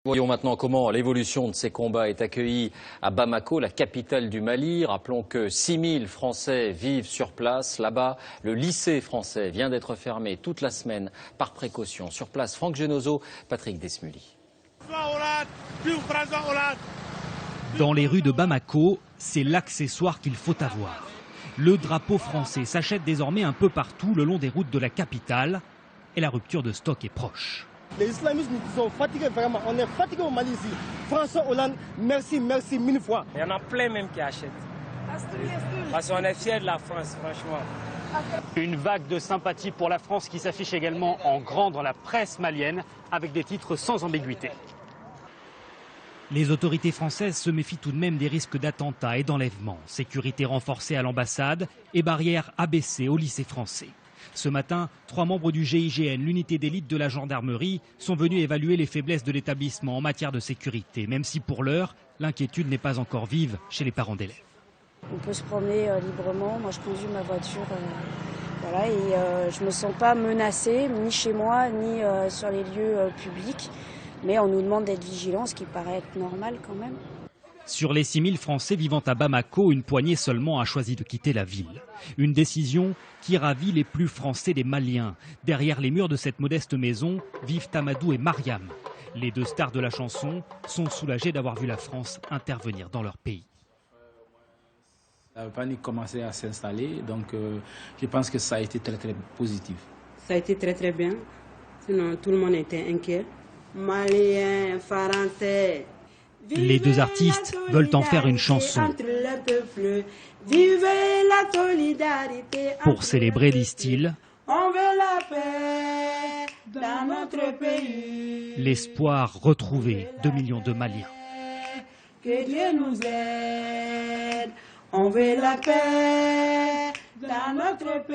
Voyons maintenant comment l'évolution de ces combats est accueillie à Bamako, la capitale du Mali. Rappelons que 6000 Français vivent sur place. Là-bas, le lycée français vient d'être fermé toute la semaine par précaution. Sur place, Franck Genozo, Patrick Desmully. Dans les rues de Bamako, c'est l'accessoire qu'il faut avoir. Le drapeau français s'achète désormais un peu partout le long des routes de la capitale et la rupture de stock est proche. Les islamistes nous ont fatigués vraiment, on est fatigués au Mali ici. François Hollande, merci mille fois. Il y en a plein même qui achètent. Parce qu'on est fiers de la France, franchement. Une vague de sympathie pour la France qui s'affiche également en grand dans la presse malienne avec des titres sans ambiguïté. Les autorités françaises se méfient tout de même des risques d'attentats et d'enlèvements. Sécurité renforcée à l'ambassade et barrières abaissées au lycée français. Ce matin, 3 membres du GIGN, l'unité d'élite de la gendarmerie, sont venus évaluer les faiblesses de l'établissement en matière de sécurité, même si pour l'heure, l'inquiétude n'est pas encore vive chez les parents d'élèves. On peut se promener librement, moi je conduis ma voiture et je ne me sens pas menacée, ni chez moi, ni sur les lieux publics. Mais on nous demande d'être vigilants, ce qui paraît être normal quand même. Sur les 6000 Français vivant à Bamako, une poignée seulement a choisi de quitter la ville. Une décision qui ravit les plus français des Maliens. Derrière les murs de cette modeste maison vivent Tamadou et Mariam. Les 2 stars de la chanson sont soulagés d'avoir vu la France intervenir dans leur pays. La panique commençait à s'installer, donc je pense que ça a été très positif. Ça a été très bien, sinon tout le monde était inquiet. Maliens, Français. Les 2 artistes veulent en faire une chanson. Pour célébrer, disent-ils, l'espoir retrouvé de millions de Maliens. Que Dieu nous aide, on veut la paix dans notre pays.